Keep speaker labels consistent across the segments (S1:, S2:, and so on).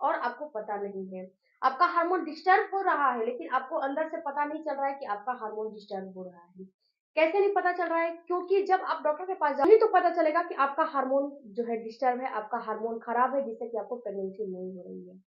S1: और आपको पता नहीं है। आपका हार्मोन डिस्टर्ब हो रहा है, लेकिन आपको अंदर से पता नहीं चल रहा है कि आपका हार्मोन डिस्टर्ब हो रहा है। कैसे नहीं पता चल रहा है? क्योंकि जब आप डॉक्टर के पास जाओगे तो पता चलेगा कि आपका हार्मोन जो है डिस्टर्ब है, आपका हार्मोन खराब है, जिससे कि आपको प्रेगनेंसी नहीं हो रही है।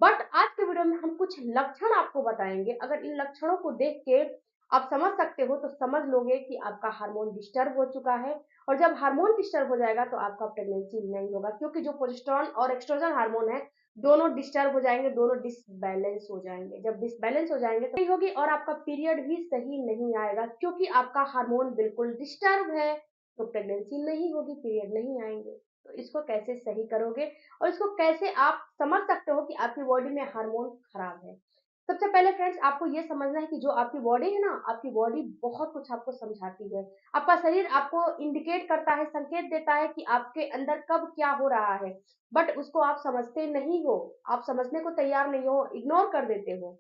S1: बट आज के वीडियो में हम कुछ लक्षण आपको बताएंगे। अगर इन लक्षणों को देख के आप समझ सकते हो तो समझ लोगे कि आपका हार्मोन डिस्टर्ब हो चुका है। और जब हार्मोन डिस्टर्ब हो जाएगा तो आपका प्रेगनेंसी नहीं होगा, क्योंकि जो प्रोजेस्टेरोन और एस्ट्रोजन हार्मोन है, दोनों डिस्टर्ब हो जाएंगे, दोनों डिसबैलेंस हो जाएंगे। जब डिसबैलेंस हो जाएंगे तो नहीं होगी और आपका पीरियड भी सही नहीं आएगा, क्योंकि आपका हार्मोन बिल्कुल डिस्टर्ब है। तो प्रेगनेंसी नहीं होगी, पीरियड नहीं आएंगे। तो इसको कैसे सही करोगे और इसको कैसे आप समझ सकते हो कि आपकी बॉडी में हार्मोन खराब है? सबसे पहले फ्रेंड्स, आपको ये समझना है कि जो आपकी बॉडी है ना, आपकी बॉडी बहुत कुछ आपको समझाती है। आपका शरीर आपको इंडिकेट करता है, संकेत देता है कि आपके अंदर कब क्या हो रहा है, बट उसको आप समझते नहीं हो। आप समझने को तैयार नहीं हो, इग्नोर कर देते हो।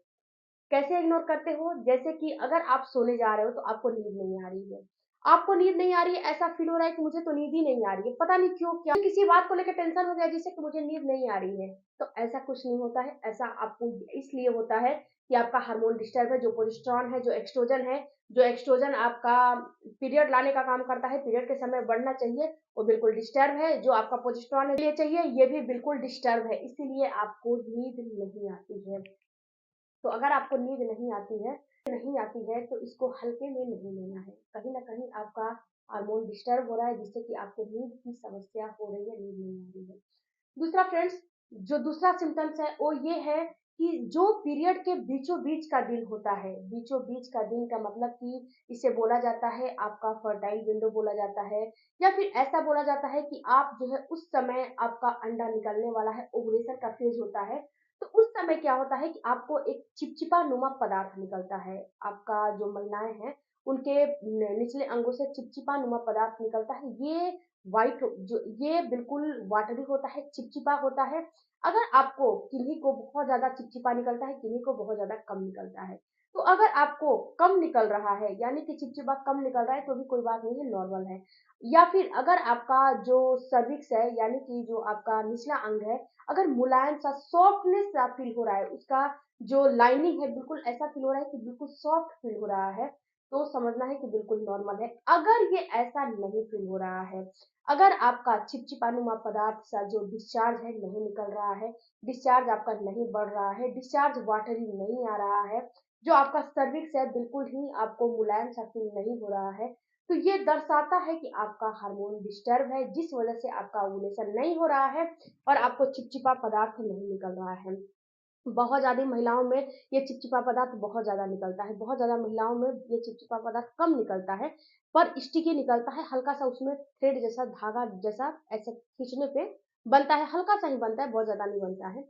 S1: कैसे इग्नोर करते हो? जैसे कि अगर आप सोने जा रहे हो तो आपको नींद नहीं आ रही है। आपको नींद नहीं आ रही है, ऐसा फील हो रहा है कि मुझे तो नींद ही नहीं आ रही है। पता नहीं क्यों, क्या किसी बात को लेकर टेंशन हो गया जिससे कि मुझे नींद नहीं आ रही है। तो ऐसा कुछ नहीं होता है। ऐसा आपको इसलिए होता है कि आपका हार्मोन डिस्टर्ब है। जो प्रोजेस्टेरोन है, जो एस्ट्रोजन है, जो एस्ट्रोजन आपका पीरियड लाने का काम करता है, पीरियड के समय बढ़ना चाहिए, वो बिल्कुल डिस्टर्ब है। जो आपका प्रोजेस्टेरोन है, ये चाहिए, ये भी बिल्कुल डिस्टर्ब है। इसीलिए आपको नींद नहीं आती है। तो अगर आपको नींद नहीं आती है तो इसको हल्के में नहीं लेना है। कहीं न कहीं आपका हार्मोन डिस्टर्ब हो रहा है, जिससे कि आपको नींद की समस्या हो रही है, नींद नहीं आ रही है। दूसरा फ्रेंड्स, जो दूसरा सिम्पटम्स है वो ये है कि जो पीरियड के बीचों-बीच का दिन होता है, बीचों-बीच का दिन का मतलब कि इसे बोला जाता है आपका फर्टाइल विंडो बोला जाता है, या फिर ऐसा बोला जाता है कि आप जो है उस समय आपका अंडा निकलने वाला है, ओव्यूलेशन का फेज़ होता है। तो उस समय क्या होता है कि आपको एक चिपचिपा नुमा पदार्थ निकलता है। आपका जो महिलाएँ हैं, उनके निचले अंगों से चिपचिपा नुमा पदार्थ निकलता है। ये बिल्कुल वाटरी होता है, चिपचिपा होता है। अगर आपको किन्हीं को बहुत ज़्यादा चिपचिपा निकलता है, किन्हीं को बहुत ज़्यादा कम निकलता है। तो अगर आपको कम निकल रहा है, यानी कि चिपचिपा कम निकल रहा है, तो भी कोई बात नहीं है, नॉर्मल है। या फिर अगर आपका जो सर्विक्स है, यानी कि जो आपका निचला अंग है, अगर मुलायम सा सॉफ्टनेस सा फील हो रहा है, उसका जो लाइनिंग है बिल्कुल ऐसा फील हो रहा है कि बिल्कुल सॉफ्ट फील हो रहा है, तो समझना है कि बिल्कुल नॉर्मल है। अगर ये ऐसा नहीं फील हो रहा है, अगर आपका चिपचिपानुमा पदार्थ सा जो डिस्चार्ज है नहीं निकल रहा है, डिस्चार्ज आपका नहीं बढ़ रहा है, डिस्चार्ज वाटरी नहीं आ रहा है, जो आपका सर्विक्स है बिल्कुल ही आपको मुलायम सा फील नहीं हो रहा है, तो ये दर्शाता है कि आपका हार्मोन डिस्टर्ब है, जिस वजह से आपका ओव्यूलेशन नहीं हो रहा है और आपको चिपचिपा पदार्थ नहीं निकल रहा है। बहुत ज़्यादा महिलाओं में ये चिपचिपा पदार्थ बहुत ज़्यादा निकलता है, बहुत ज़्यादा महिलाओं में ये चिपचिपा पदार्थ कम निकलता है, पर स्टिकी निकलता है, हल्का-सा उसमें थ्रेड जैसा, धागा जैसा ऐसे खींचने पे बनता है, हल्का-सा ही बनता है, बहुत ज़्यादा नहीं बनता है।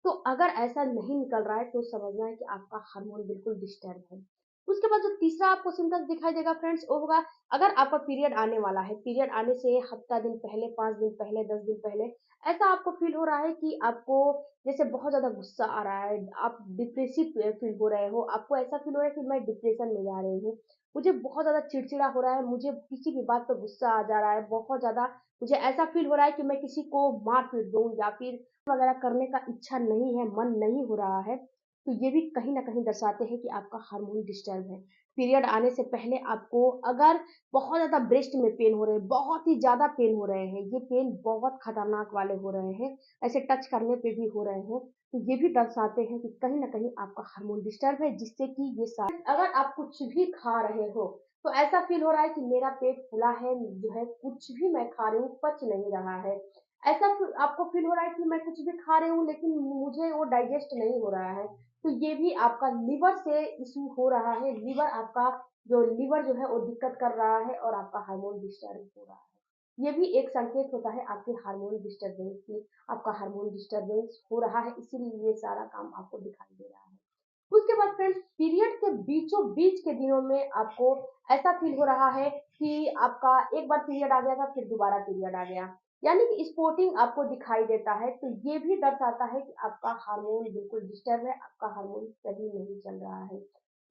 S1: तो अगर ऐसा नहीं निकल रहा है तो समझना है कि आपका हार्मोन बिल्कुल डिस्टर्ब है। उसके बाद जो तीसरा आपको सिम्पटम्स दिखाई देगा फ्रेंड्स, वो होगा अगर आपका पीरियड आने वाला है, पीरियड आने से हफ्ता दिन पहले, 5 दिन पहले, 10 दिन पहले, ऐसा आपको फ़ील हो रहा है कि आपको जैसे बहुत ज़्यादा गुस्सा आ रहा है, आप डिप्रेसिव फील हो रहे हो, आपको ऐसा फील हो रहा है कि मैं डिप्रेशन में जा रही हूँ, मुझे बहुत ज़्यादा चिड़चिड़ा हो रहा है, मुझे किसी की बात पे गुस्सा आ जा रहा है, बहुत ज़्यादा मुझे ऐसा फील हो रहा है कि मैं किसी को मार-पीट दूँ या फिर वगैरह करने का इच्छा नहीं है, मन नहीं हो रहा है, तो ये भी कहीं न कहीं दर्शाते हैं कि आपका हार्मोन डिस्टर्ब है। पीरियड आने से पहले आपको अगर बहुत ज़्यादा ब्रेस्ट में पेन हो रहे हैं, बहुत ही ज़्यादा पेन हो रहे हैं, ये पेन बहुत खतरनाक वाले हो रहे हैं, ऐसे टच करने पे भी हो रहे हैं, तो ये भी दर्शाते हैं कि कहीं न कहीं आपका हार्मोन डिस्टर्ब है, जिससे कि ये सारे अगर आप कुछ भी खा रहे हो, तो ऐसा फ़ील हो रहा है कि मेरा पेट फूला है, जो है कुछ भी मैं खा रही हूँ, पच नहीं रहा है। ऐसा आपको फ़ील हो रहा है कि मैं कुछ भी खा रही हूँ, लेकिन मुझे वो डाइजेस्ट नहीं हो रहा है, तो ये भी आपका लिवर से इश्यू हो रहा है, लिवर जो है वो दिक्कत कर रहा है और आपका हार्मोन डिस्टर्ब हो रहा है। ये भी एक संकेत होता है आपके हार्मोन डिस्टर्बेंस की, आपका हार्मोन डिस्टर्बेंस हो रहा है, इसीलिए ये सारा काम आपको दिखाई दे रहा है। उसके बाद फ्रेंड्स, पीरियड के बीचों-बीच के दिनों में आपको ऐसा फ़ील हो रहा है कि आपका एक बार पीरियड आ गया था, फिर दोबारा पीरियड आ गया, यानी कि स्पॉटिंग आपको दिखाई देता है, तो ये भी दर्शाता है कि आपका हार्मोन बिल्कुल डिस्टर्ब है, आपका हार्मोन सही नहीं चल रहा है।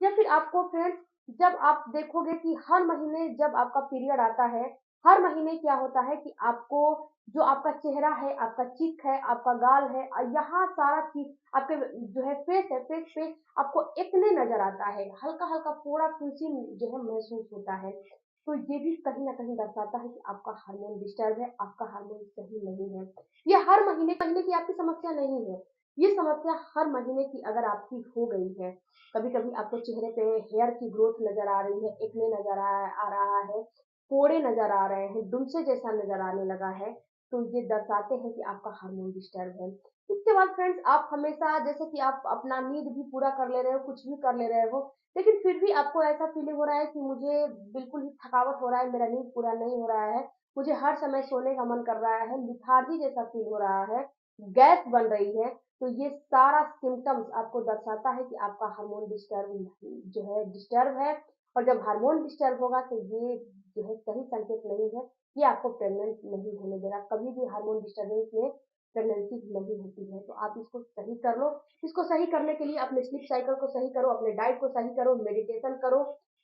S1: या फिर आपको फ्रेंड्स, जब आप देखोगे कि हर महीने जब आपका पीरियड आता है, हर महीने क्या होता है कि आपको जो आपका चेहरा है, आपका चीक है, आपका गाल है यहाँ सारा चीज़ आपके जो है फेस पे आपको एक्ने नज़र आता है, हल्का-हल्का फोड़ा फुंसी जो है महसूस होता है। तो ये भी कहीं न कहीं दर्शाता है कि आपका हार्मोन डिस्टर्ब है, आपका हार्मोन सही नहीं है। ये हर महीने की आपकी समस्या नहीं है, ये समस्या हर महीने की अगर आपकी हो गई है, कभी-कभी आपको चेहरे पे हेयर की ग्रोथ नज़र आ रही है, एक्ने नज़र आ रहा है, फोड़े नज़र आ रहे हैं, डुलसे जैसा नज़र आने लगा है, तो ये दर्शाते हैं कि आपका हार्मोन डिस्टर्ब है। इसके बाद फ्रेंड्स आप हमेशा जैसे कि आप अपना नींद भी पूरा कर ले रहे हो, कुछ भी कर ले रहे हो, लेकिन फिर भी आपको ऐसा फीलिंग हो रहा है कि मुझे बिल्कुल ही थकावट हो रहा है, मेरा नींद पूरा नहीं हो रहा है, मुझे हर समय सोने का मन कर रहा है, लिथार्जी जैसा फील हो रहा है, गैस बन रही है, तो ये सारा सिम्पटम्स आपको दर्शाता है कि आपका हार्मोन जो है डिस्टर्ब है और जब हार्मोन डिस्टर्ब होगा तो ये जो है सही संकेत नहीं है, ये आपको प्रेग्नेंट नहीं होने देगा। कभी भी हार्मोन डिस्टर्बेंस में प्रेगनेंसी नहीं होती है, तो आप इसको सही कर लो। इसको सही करने के लिए अपने स्लीप साइकिल को सही करो, अपने डाइट को सही करो, मेडिटेशन करो।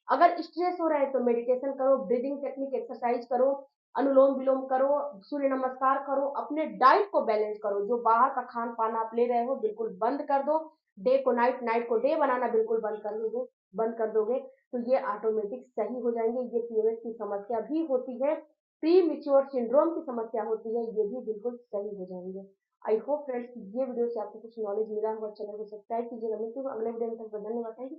S1: अगर स्ट्रेस हो रहा है तो मेडिटेशन करो, ब्रीदिंग टेक्निक एक्सरसाइज करो, अनुलोम-विलोम करो, सूर्य नमस्कार करो, अपने डाइट को बैलेंस करो। जो बाहर का खान-पान आप ले रहे हो बिल्कुल बंद कर दो। डे को नाइट, नाइट को डे बनाना बिल्कुल बंद कर दोगे तो ये ऑटोमेटिक सही हो जाएँगे। ये पीएमएस की समस्या भी होती है, प्रीमैच्योर सिंड्रोम की समस्या होती है, ये भी बिल्कुल सही हो जाएँगे। आई होप फ्रेंड्स ये वीडियो से आपको कुछ नॉलेज मिला हो, अच्छा लगे तो सब्सक्राइब कीजिएगा। मिलती हूँ अगले वीडियो में, तब तक धन्यवाद। Thank you.